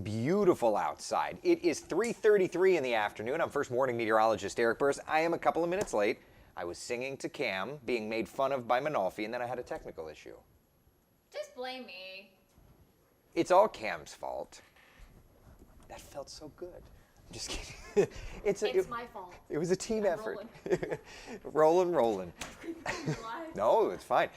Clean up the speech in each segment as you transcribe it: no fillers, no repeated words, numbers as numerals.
Beautiful outside. It is 3:33 in the afternoon. I'm first morning meteorologist Eric Burris. I am a couple of minutes late. I was singing to Cam, being made fun of by Manolfi, and then I had a technical issue. Just blame me. It's all Cam's fault. That felt so good. I'm just kidding. It's my fault. It was a team I'm effort. rolling. rolling. No, it's fine.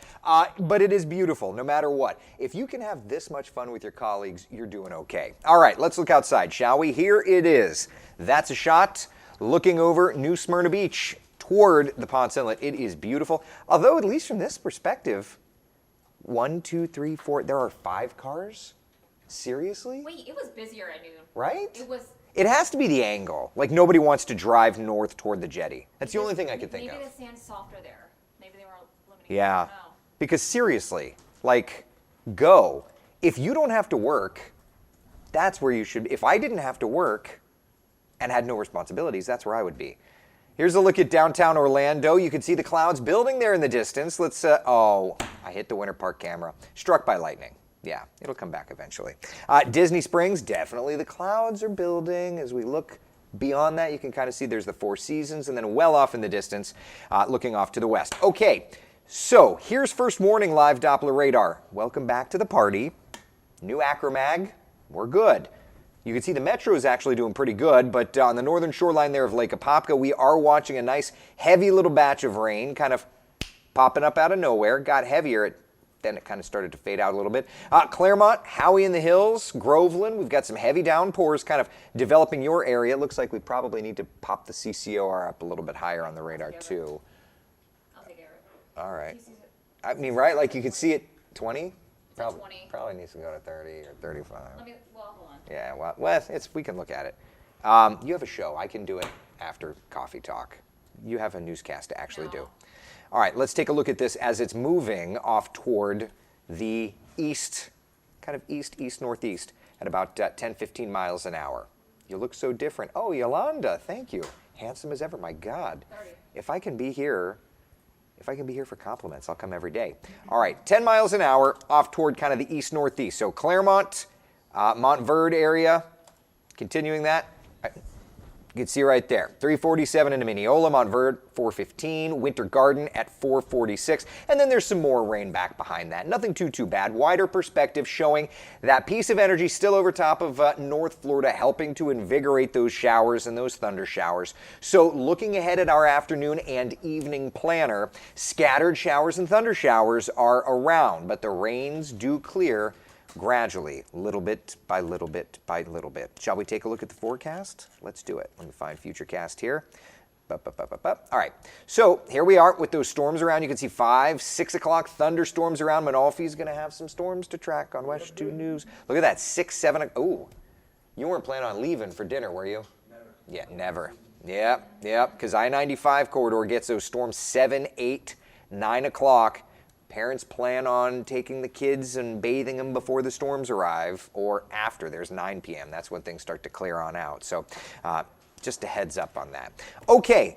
But it is beautiful, no matter what. If you can have this much fun with your colleagues, you're doing okay. All right, let's look outside, shall we? Here it is. That's a shot looking over New Smyrna Beach toward the Ponce Inlet. It is beautiful. Although, at least from this perspective, 1, 2, 3, 4, there are 5 cars? Seriously? Wait, it was busier at noon. Right? It has to be the angle. Like, nobody wants to drive north toward the jetty. That's the only thing I could think of. Maybe the sand's softer there. Maybe they were limiting Yeah. it. I don't know. Because seriously, like, go. If you don't have to work, that's where you should be. If I didn't have to work and had no responsibilities, that's where I would be. Here's a look at downtown Orlando. You can see the clouds building there in the distance. Let's, oh, I hit the Winter Park camera. Struck by lightning. Yeah, it'll come back eventually. Disney Springs, definitely the clouds are building. As we look beyond that, you can kind of see there's the Four Seasons, and then well off in the distance, looking off to the west. Okay, so here's First Warning Live Doppler radar. Welcome back to the party. New Acromag, we're good. You can see the metro is actually doing pretty good, but on the northern shoreline there of Lake Apopka, we are watching a nice heavy little batch of rain kind of popping up out of nowhere. Got heavier, then it kind of started to fade out a little bit. Claremont, Howey in the Hills, Groveland, we've got some heavy downpours kind of developing your area. It looks like we probably need to pop the CCOR up a little bit higher on the radar too. I'll take care of it. All right. I mean, right, like you could see it 20? Probably 20. Probably needs to go to 30 or 35. Hold on. Yeah, well, we can look at it. You have a show. I can do it after Coffee Talk. You have a newscast to actually do. All right, let's take a look at this as it's moving off toward the east, kind of east-northeast at about 10, 15 miles an hour. You look so different. Oh, Yolanda, thank you. Handsome as ever, my God. 30. If I can be here for compliments, I'll come every day. All right, 10 miles an hour off toward kind of the east-northeast. So Claremont, Montverde area, continuing that. You can see right there, 347 into Mineola, Montverde 415, Winter Garden at 446, and then there's some more rain back behind that. Nothing too bad. Wider perspective showing that piece of energy still over top of North Florida, helping to invigorate those showers and those thunder showers. So looking ahead at our afternoon and evening planner, scattered showers and thunder showers are around, but the rains do clear gradually, little bit by little bit by little bit. Shall we take a look at the forecast? Let's do it. Let me find Futurecast here. All right, so here we are with those storms around. You can see 5, 6 o'clock thunderstorms around. Manolfi's going to have some storms to track on West 2 News. Look at that, 6, 7. Oh, you weren't planning on leaving for dinner, were you? Never. Yeah, never. Yeah, because I-95 corridor gets those storms 7, 8, 9 o'clock. Parents plan on taking the kids and bathing them before the storms arrive or after. There's 9 p.m. That's when things start to clear on out. So just a heads up on that. Okay,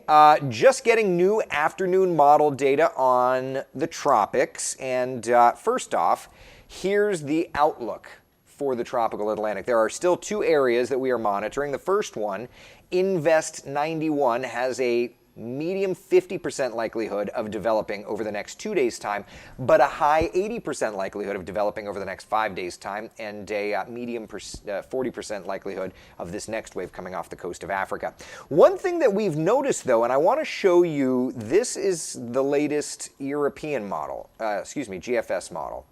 just getting new afternoon model data on the tropics. And first off, here's the outlook for the tropical Atlantic. There are still 2 areas that we are monitoring. The first one, Invest 91, has a medium 50% likelihood of developing over the next 2 days' time, but a high 80% likelihood of developing over the next 5 days' time, and a medium 40% likelihood of this next wave coming off the coast of Africa. One thing that we've noticed, though, and I want to show you, this is the latest European model, GFS model.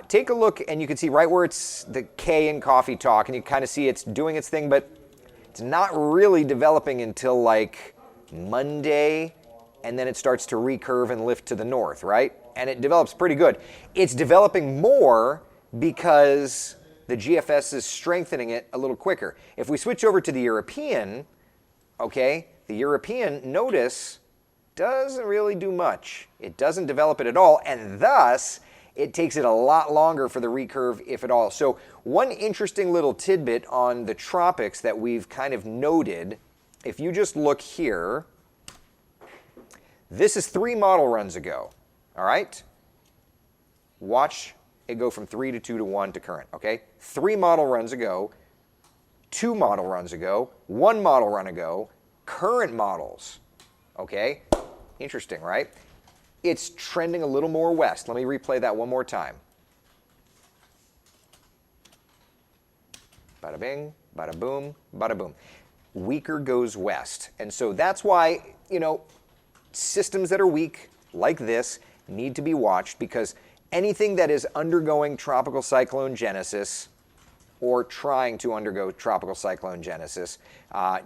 Take a look, and you can see right where it's the K in Coffee Talk, and you kind of see it's doing its thing, but it's not really developing until like Monday, and then it starts to recurve and lift to the north, right? And it develops pretty good. It's developing more because the GFS is strengthening it a little quicker. If we switch over to the European, okay, the European, notice, doesn't really do much. It doesn't develop it at all, and thus it takes it a lot longer for the recurve, if at all. So one interesting little tidbit on the tropics that we've kind of noted, if you just look here, this is 3 model runs ago, all right? Watch it'd go from 3 to 2 to 1 to current, okay? 3 model runs ago, 2 model runs ago, 1 model run ago, current models, okay? Interesting, right? It's trending a little more west. Let me replay that one more time. Bada bing, bada boom, bada boom. Weaker goes west. And so that's why, systems that are weak like this need to be watched, because anything that is undergoing tropical cyclone genesis or trying to undergo tropical cyclone genesis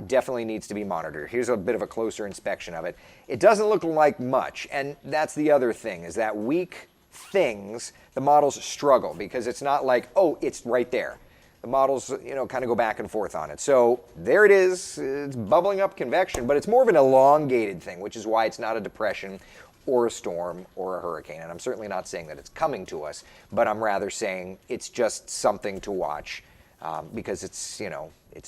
definitely needs to be monitored. Here's a bit of a closer inspection of it. It doesn't look like much, and that's the other thing, is that weak things, the models struggle, because it's not like, oh, it's right there. The models, kind of go back and forth on it. So there it is. It's bubbling up convection, but it's more of an elongated thing, which is why it's not a depression or a storm or a hurricane. And I'm certainly not saying that it's coming to us, but I'm rather saying it's just something to watch because it's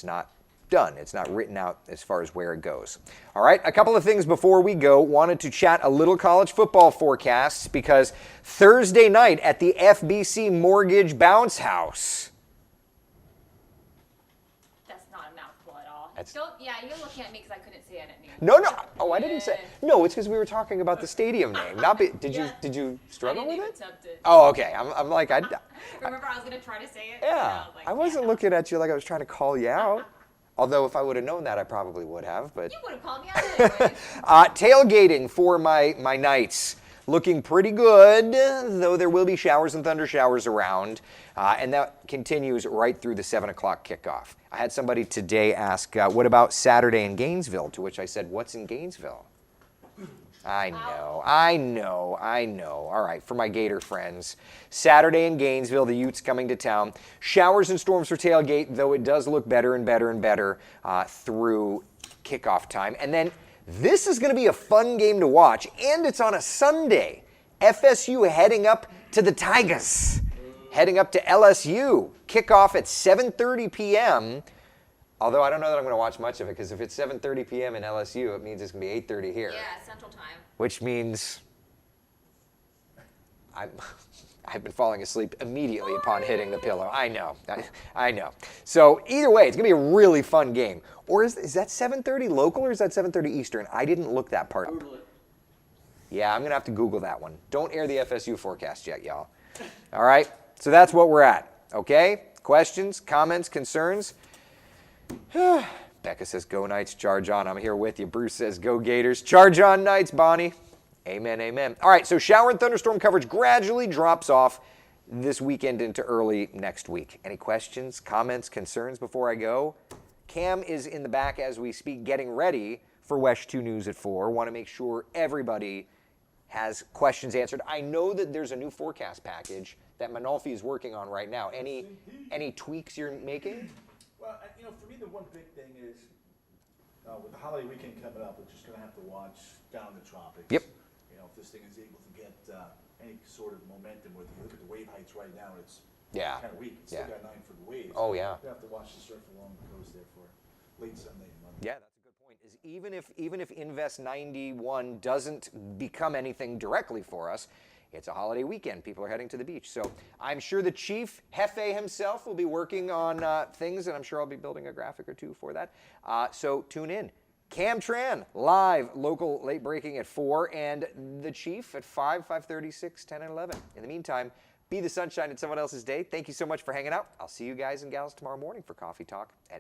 not done. It's not written out as far as where it goes. All right, a couple of things before we go. Wanted to chat a little college football forecasts, because Thursday night at the FBC Mortgage Bounce House. That's not a mouthful at all. That's- You're looking at me because I couldn't see it. No. Oh, I didn't say. No, it's because we were talking about the stadium name. Did you struggle with it? Oh, okay. I'm like, Remember, I was going to try to say it? yeah. I wasn't looking at you like I was trying to call you out. Although if I would have known that, I probably would have. But You would have called me out anyway. tailgating for my Knights. Looking pretty good, though there will be showers and thunder showers around. And that continues right through the 7 o'clock kickoff. I had somebody today ask, what about Saturday in Gainesville? To which I said, what's in Gainesville? I know. All right, for my Gator friends. Saturday in Gainesville, the Utes coming to town. Showers and storms for tailgate, though it does look better and better and better through kickoff time. And then this is going to be a fun game to watch, and it's on a Sunday. FSU heading up to the Tigers, heading up to LSU. Kickoff at 7:30 p.m., although I don't know that I'm going to watch much of it, because if it's 7:30 p.m. in LSU, it means it's going to be 8:30 here. Yeah, Central Time. Which means I've been falling asleep immediately upon hitting the pillow. I know. So either way, it's going to be a really fun game. Or is that 7:30 local, or is that 7:30 Eastern? I didn't look that part up. Yeah, I'm going to have to Google that one. Don't air the FSU forecast yet, y'all. All right? So that's what we're at. Okay? Questions, comments, concerns? Becca says, go Knights, charge on. I'm here with you. Bruce says, go Gators. Charge on Knights, Bonnie. Amen, amen. All right, so shower and thunderstorm coverage gradually drops off this weekend into early next week. Any questions, comments, concerns before I go? Cam is in the back as we speak, getting ready for WESH 2 News at 4. Want to make sure everybody has questions answered. I know that there's a new forecast package that Manolfi is working on right now. Any tweaks you're making? Well, for me, the one big thing is with the holiday weekend coming up, we're just going to have to watch down the tropics. Yep. If this thing is able to get any sort of momentum, with you look at the wave heights right now, it's Yeah. kind of weak. It's Yeah. still got 9 foot waves. Oh, yeah. We have to watch the surf along the coast there for late Sunday and Monday. Yeah, that's a good point. Is even if Invest 91 doesn't become anything directly for us, it's a holiday weekend. People are heading to the beach. So I'm sure the chief, Hefe himself, will be working on things, and I'm sure I'll be building a graphic or two for that. So tune in. Cam Tran, live, local late breaking at 4, and the chief at 5, 5:30, 6, 10, and 11. In the meantime, be the sunshine in someone else's day. Thank you so much for hanging out. I'll see you guys and gals tomorrow morning for Coffee Talk at